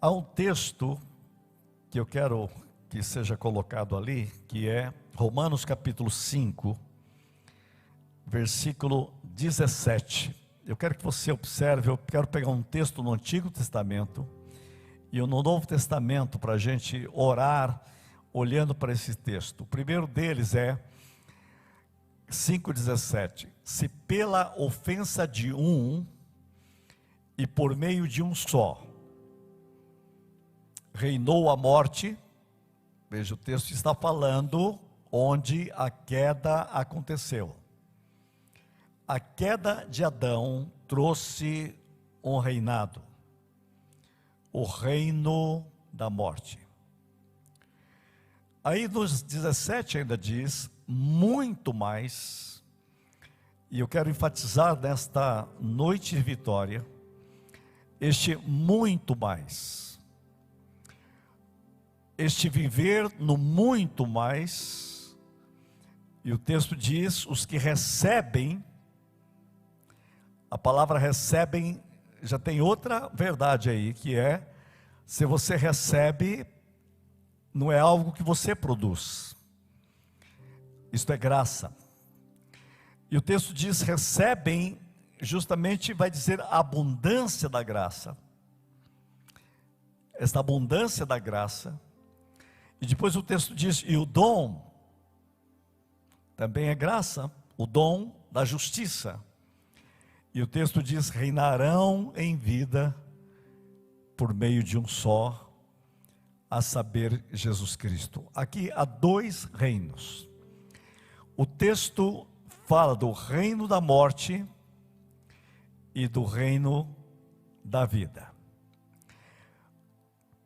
Há um texto que eu quero que seja colocado ali, que é Romanos capítulo 5, versículo 17. Eu quero que você observe, eu quero pegar um texto no Antigo Testamento e no Novo Testamento para a gente orar olhando para esse texto. O primeiro deles é 5,17. Se pela ofensa de um e por meio de um só reinou a morte, veja, o texto está falando onde a queda aconteceu. A queda de Adão trouxe um reinado, o reino da morte. Aí nos 17 ainda diz, muito mais, e eu quero enfatizar nesta noite de vitória, este muito mais, este viver no muito mais, e o texto diz, os que recebem, a palavra recebem, já tem outra verdade aí, que é, se você recebe, não é algo que você produz, isto é graça. E o texto diz, recebem, justamente vai dizer a abundância da graça. Esta abundância da graça. E depois o texto diz, e o dom, também é graça, o dom da justiça. E o texto diz, reinarão em vida, por meio de um só, a saber, Jesus Cristo. Aqui há dois reinos. O texto fala do reino da morte e do reino da vida.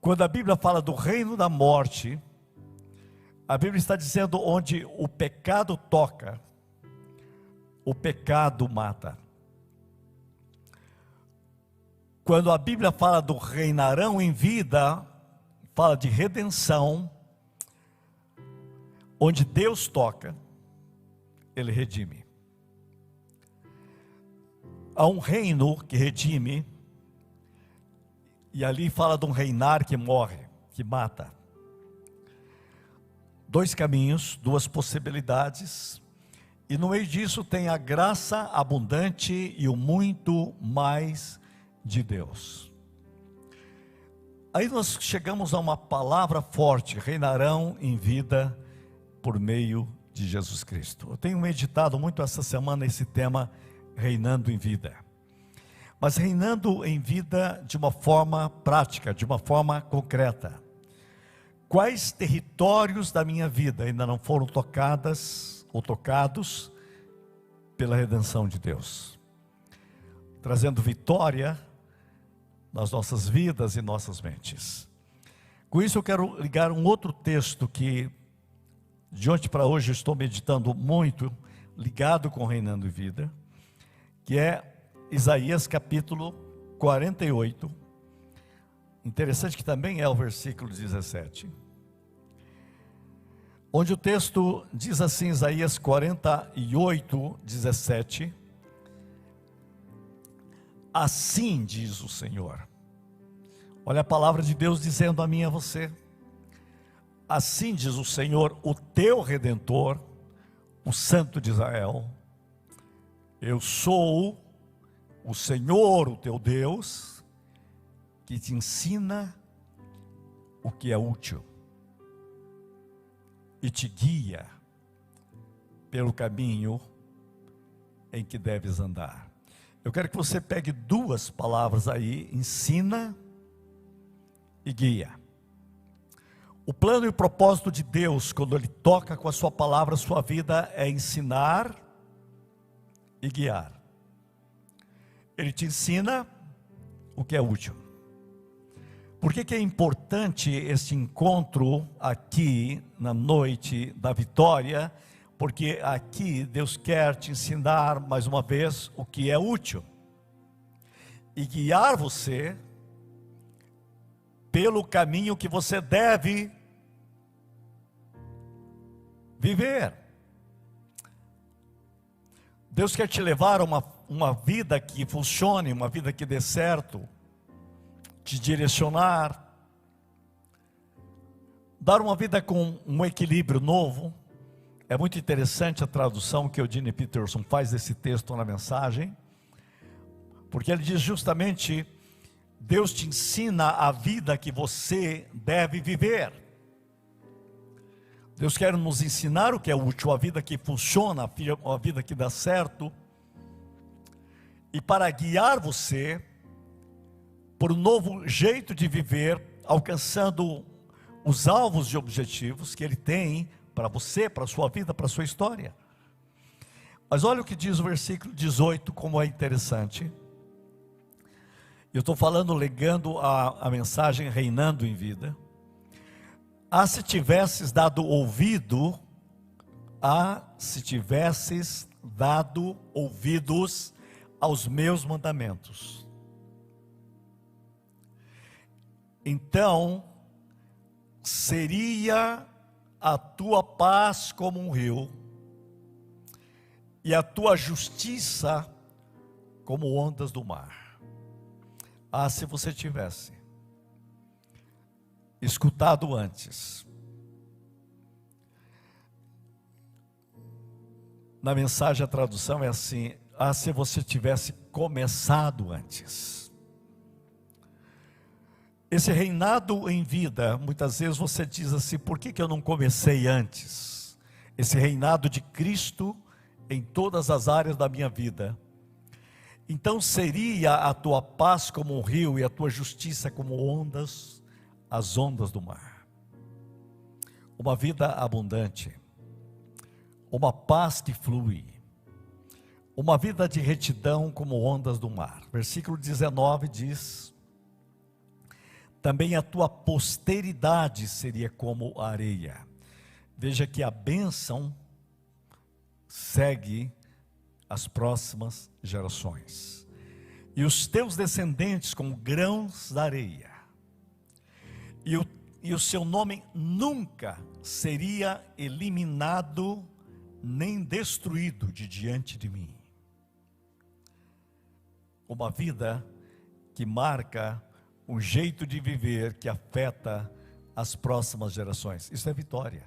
Quando a Bíblia fala do reino da morte, a Bíblia está dizendo onde o pecado toca, o pecado mata. Quando a Bíblia fala do reinarão em vida, fala de redenção, onde Deus toca, Ele redime. Há um reino que redime, e ali fala de um reinar que morre, que mata. Dois caminhos, duas possibilidades, e no meio disso tem a graça abundante e o muito mais de Deus. Aí nós chegamos a uma palavra forte, reinarão em vida por meio de Jesus Cristo. Eu tenho meditado muito essa semana esse tema, reinando em vida. Mas reinando em vida de uma forma prática, de uma forma concreta. Quais territórios da minha vida ainda não foram tocadas ou tocados pela redenção de Deus? Trazendo vitória nas nossas vidas e nossas mentes. Com isso eu quero ligar um outro texto que de ontem para hoje eu estou meditando muito, ligado com reinando em vida, que é Isaías capítulo 48, interessante que também é o versículo 17, onde o texto diz assim, Isaías 48, 17, assim diz o Senhor. Olha a palavra de Deus dizendo a mim e a você. Assim diz o Senhor, o teu Redentor, o Santo de Israel. Eu sou o Senhor, o teu Deus, que te ensina o que é útil e te guia pelo caminho em que deves andar. Eu quero que você pegue duas palavras aí, ensina e guia. O plano e o propósito de Deus, quando Ele toca com a sua palavra, a sua vida, é ensinar e guiar. Ele te ensina o que é útil. Por que é importante este encontro aqui, na noite da vitória? Porque aqui Deus quer te ensinar mais uma vez o que é útil e guiar você pelo caminho que você deve viver. Deus quer te levar a uma vida que funcione, uma vida que dê certo, te direcionar, dar uma vida com um equilíbrio novo. É muito interessante a tradução que Eugene Peterson faz desse texto na mensagem, porque ele diz justamente: Deus te ensina a vida que você deve viver. Deus quer nos ensinar o que é útil, a vida que funciona, a vida que dá certo, e para guiar você por um novo jeito de viver, alcançando os alvos e objetivos que Ele tem para você, para a sua vida, para a sua história. Mas olha o que diz o versículo 18, como é interessante. Eu estou falando, legando a mensagem Reinando em Vida. Se tivesses dado ouvidos aos meus mandamentos, então seria a tua paz como um rio, e a tua justiça como ondas do mar. Se você tivesse escutado antes. Na mensagem a tradução é assim: se você tivesse começado antes. Esse reinado em vida, muitas vezes você diz assim: por que eu não comecei antes? Esse reinado de Cristo em todas as áreas da minha vida. Então seria a tua paz como um rio e a tua justiça como ondas, as ondas do mar. Uma vida abundante, uma paz que flui, uma vida de retidão como ondas do mar. Versículo 19 diz: também a tua posteridade seria como a areia. Veja que a bênção segue as próximas gerações, e os teus descendentes como grãos da areia, e o seu nome nunca seria eliminado, nem destruído de diante de mim. Uma vida que marca um jeito de viver que afeta as próximas gerações. Isso é vitória.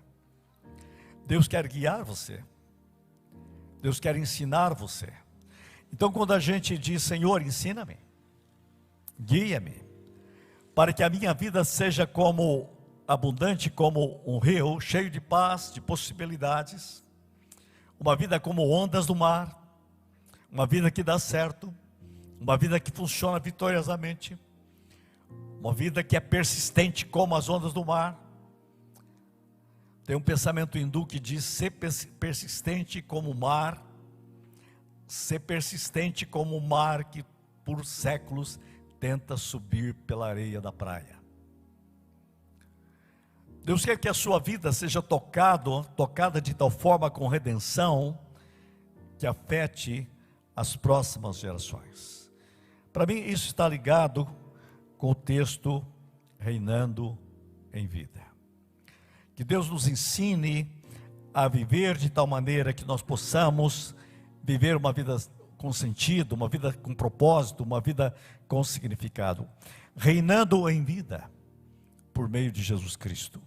Deus quer guiar você. Deus quer ensinar você. Então, quando a gente diz: Senhor, ensina-me, guia-me, para que a minha vida seja como abundante, como um rio, cheio de paz, de possibilidades, uma vida como ondas do mar, uma vida que dá certo, uma vida que funciona vitoriosamente, uma vida que é persistente como as ondas do mar. Tem um pensamento hindu que diz: ser persistente como o mar, ser persistente como o mar que por séculos tenta subir pela areia da praia. Deus quer que a sua vida seja tocada de tal forma com redenção, que afete as próximas gerações. Para mim isso está ligado com o texto Reinando em Vida. Que Deus nos ensine a viver de tal maneira que nós possamos viver uma vida com sentido, uma vida com propósito, uma vida com significado. Reinando em vida por meio de Jesus Cristo.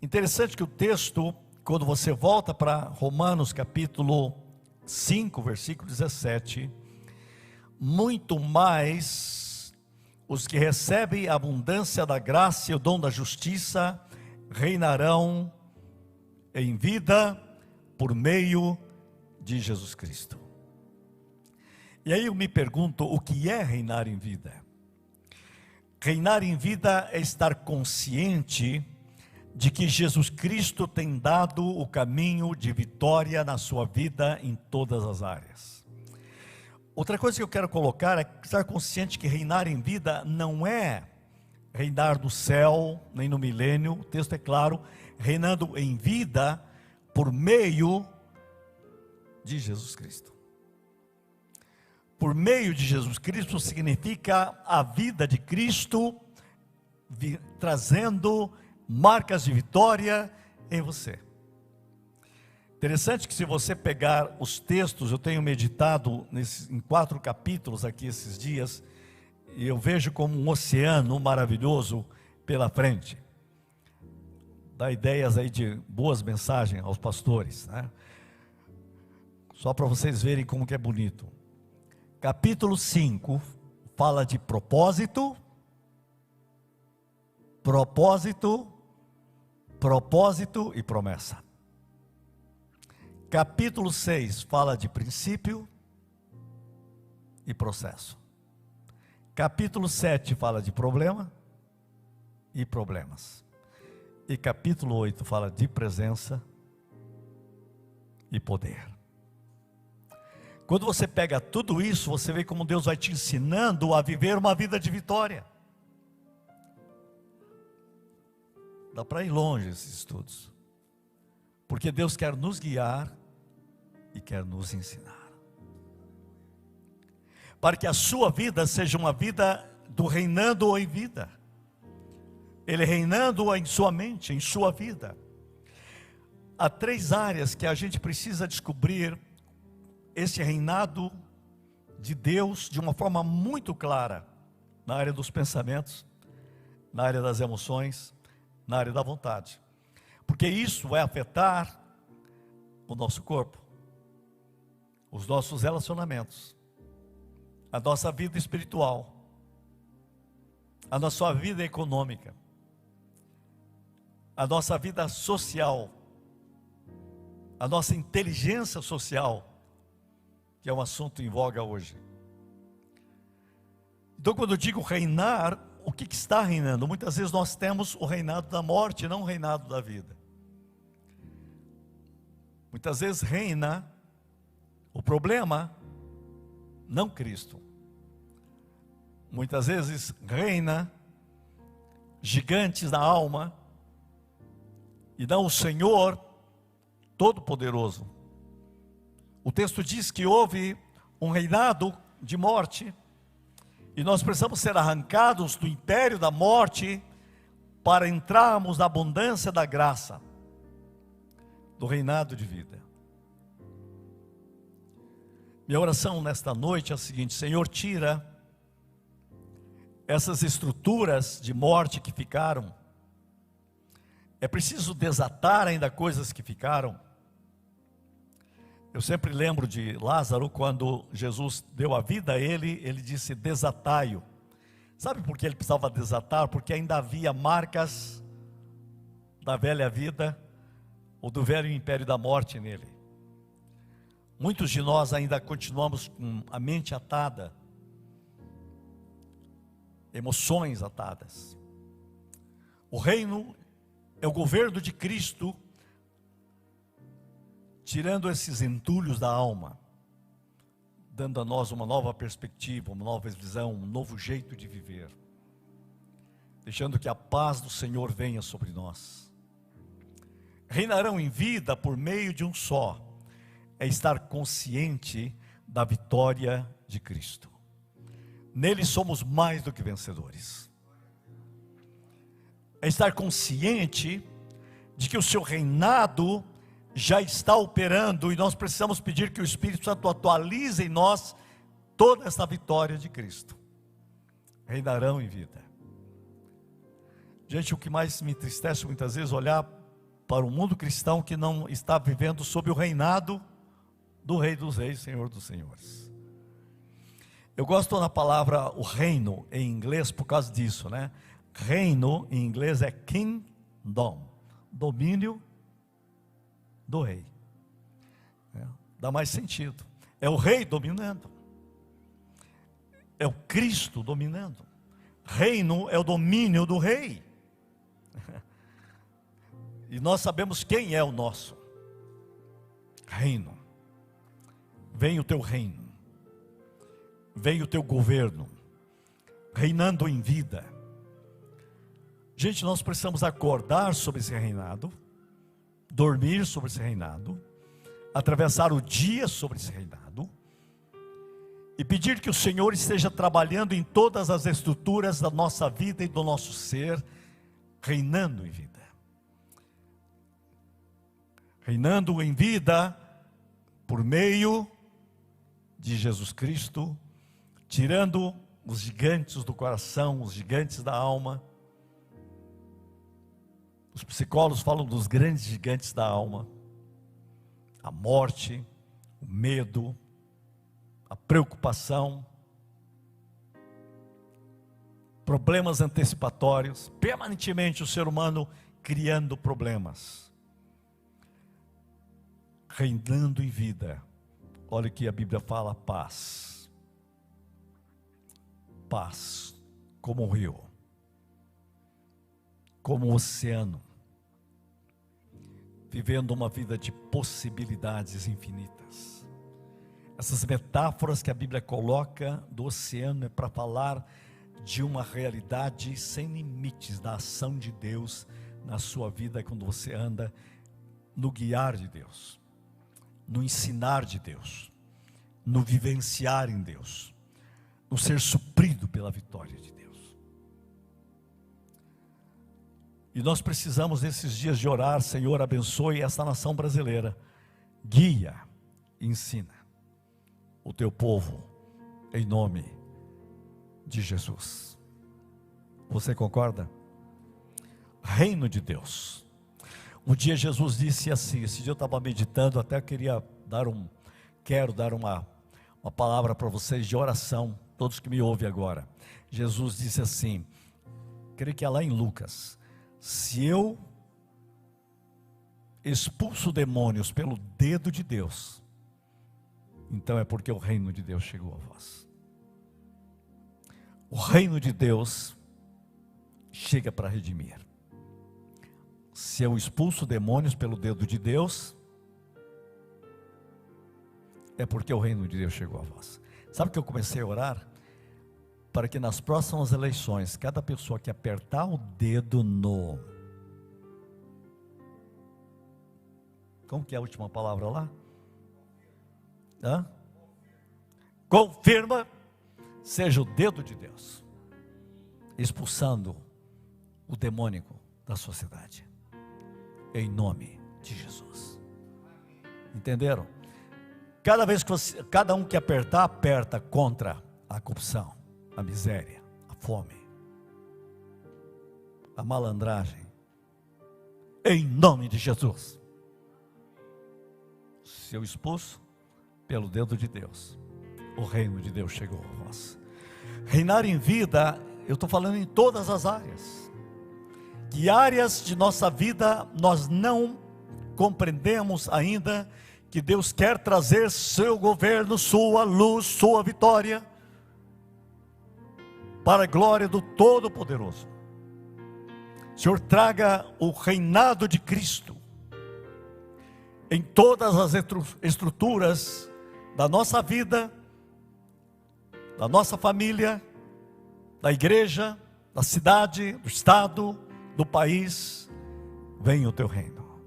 Interessante que o texto, quando você volta para Romanos capítulo 5, versículo 17, muito mais os que recebem a abundância da graça e o dom da justiça reinarão em vida por meio de Jesus Cristo. E aí eu me pergunto: o que é reinar em vida? Reinar em vida é estar consciente de que Jesus Cristo tem dado o caminho de vitória na sua vida em todas as áreas. Outra coisa que eu quero colocar é estar consciente que reinar em vida não é reinar no céu, nem no milênio. O texto é claro: reinando em vida por meio de Jesus Cristo. Por meio de Jesus Cristo significa a vida de Cristo trazendo marcas de vitória em você. Interessante que, se você pegar os textos, eu tenho meditado em 4 capítulos aqui esses dias, e eu vejo como um oceano maravilhoso pela frente. Dá ideias aí de boas mensagens aos pastores, né? Só para vocês verem como que é bonito. Capítulo 5 fala de propósito, propósito, propósito e promessa. Capítulo 6 fala de princípio e processo. Capítulo 7 fala de problema e problemas. E capítulo 8 fala de presença e poder. Quando você pega tudo isso, você vê como Deus vai te ensinando a viver uma vida de vitória. Dá para ir longe esses estudos. Porque Deus quer nos guiar e quer nos ensinar. Para que a sua vida seja uma vida do reinando em vida. Ele reinando em sua mente, em sua vida. Há 3 áreas que a gente precisa descobrir esse reinado de Deus de uma forma muito clara. Na área dos pensamentos, na área das emoções, na área da vontade. Porque isso vai afetar o nosso corpo, os nossos relacionamentos, a nossa vida espiritual, a nossa vida econômica, a nossa vida social, a nossa inteligência social, que é um assunto em voga hoje. Então, quando eu digo reinar, o que está reinando? Muitas vezes nós temos o reinado da morte, não o reinado da vida. Muitas vezes reina o problema, não Cristo. Muitas vezes reina gigantes da alma, e não o Senhor Todo-Poderoso. O texto diz que houve um reinado de morte, e nós precisamos ser arrancados do império da morte, para entrarmos na abundância da graça, do reinado de vida. Minha oração nesta noite é a seguinte: Senhor, tira essas estruturas de morte que ficaram. É preciso desatar ainda coisas que ficaram. Eu sempre lembro de Lázaro, quando Jesus deu a vida a ele, ele disse: desatai-o. Sabe por que ele precisava desatar? Porque ainda havia marcas da velha vida, ou do velho império da morte nele. Muitos de nós ainda continuamos com a mente atada, emoções atadas. O reino é o governo de Cristo, tirando esses entulhos da alma, dando a nós uma nova perspectiva, uma nova visão, um novo jeito de viver, deixando que a paz do Senhor venha sobre nós. Reinarão em vida por meio de um só, é estar consciente da vitória de Cristo. Nele somos mais do que vencedores. É estar consciente de que o seu reinado já está operando, e nós precisamos pedir que o Espírito Santo atualize em nós toda essa vitória de Cristo. Reinarão em vida. Gente, o que mais me entristece muitas vezes é olhar para o mundo cristão que não está vivendo sob o reinado do Rei dos Reis, Senhor dos Senhores. Eu gosto da palavra o reino em inglês por causa disso, né? Reino em inglês é kingdom, domínio do rei. Dá mais sentido. É o rei dominando, é o Cristo dominando. Reino é o domínio do rei. E nós sabemos quem é o nosso reino. Vem o teu reino, vem o teu governo, reinando em vida. Gente, nós precisamos acordar sobre esse reinado, dormir sobre esse reinado, atravessar o dia sobre esse reinado, e pedir que o Senhor esteja trabalhando em todas as estruturas da nossa vida e do nosso ser, reinando em vida. Reinando em vida por meio de Jesus Cristo, tirando os gigantes do coração, os gigantes da alma. Os psicólogos falam dos grandes gigantes da alma: a morte, o medo, a preocupação, problemas antecipatórios, permanentemente o ser humano criando problemas, reinando em vida. Olha o que a Bíblia fala: paz, paz, como um rio, como um oceano, vivendo uma vida de possibilidades infinitas. Essas metáforas que a Bíblia coloca do oceano é para falar de uma realidade sem limites da ação de Deus na sua vida, quando você anda no guiar de Deus, no ensinar de Deus, no vivenciar em Deus, no ser suprido pela vitória de Deus. E nós precisamos nesses dias de orar: Senhor, abençoe esta nação brasileira, guia, ensina o teu povo, em nome de Jesus. Você concorda? Reino de Deus. Um dia Jesus disse assim, esse dia eu estava meditando, até quero dar uma palavra para vocês de oração, todos que me ouvem agora. Jesus disse assim, creio que é lá em Lucas: se eu expulso demônios pelo dedo de Deus, então é porque o reino de Deus chegou a vós. O reino de Deus chega para redimir. Se eu expulso demônios pelo dedo de Deus, é porque o reino de Deus chegou a vós. Sabe que eu comecei a orar? Para que nas próximas eleições, cada pessoa que apertar o dedo no... Como que é a última palavra lá? Confirma, seja o dedo de Deus, expulsando o demônico da sociedade, em nome de Jesus. Entenderam? Cada vez que cada um que apertar, aperta contra a corrupção, a miséria, a fome, a malandragem, em nome de Jesus. Se eu expulso pelo dedo de Deus, o reino de Deus chegou a vós. Reinar em vida, eu estou falando em todas as áreas. Que áreas de nossa vida nós não compreendemos ainda que Deus quer trazer seu governo, sua luz, sua vitória, para a glória do Todo-Poderoso. Senhor, traga o reinado de Cristo em todas as estruturas da nossa vida, da nossa família, da igreja, da cidade, do estado, do país. Venha o teu reino,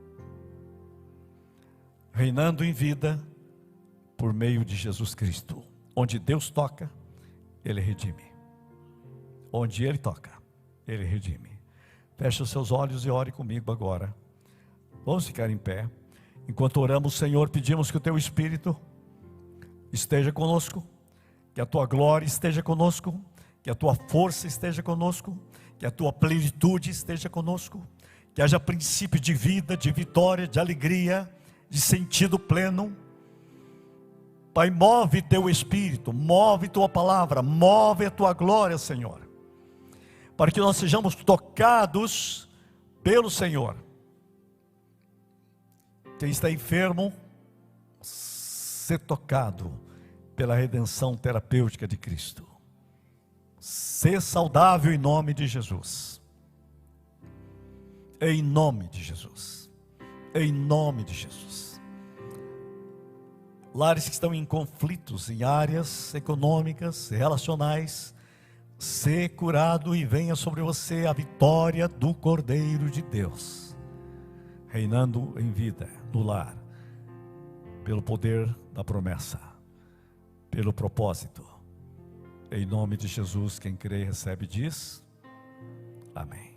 reinando em vida por meio de Jesus Cristo. Onde Deus toca, Ele redime. Onde Ele toca, Ele redime. Feche os seus olhos e ore comigo agora. Vamos ficar em pé. Enquanto oramos, Senhor, pedimos que o teu Espírito esteja conosco, que a tua glória esteja conosco, que a tua força esteja conosco, que a tua plenitude esteja conosco, que haja princípio de vida, de vitória, de alegria, de sentido pleno. Pai, move teu Espírito, move tua palavra, move a tua glória, Senhor, para que nós sejamos tocados pelo Senhor. Quem está enfermo, ser tocado pela redenção terapêutica de Cristo. Ser saudável em nome de Jesus. Em nome de Jesus. Em nome de Jesus. Lares que estão em conflitos, em áreas econômicas, relacionais, ser curado e venha sobre você a vitória do Cordeiro de Deus, reinando em vida, no lar, pelo poder da promessa, pelo propósito. Em nome de Jesus, quem crê e recebe diz, amém.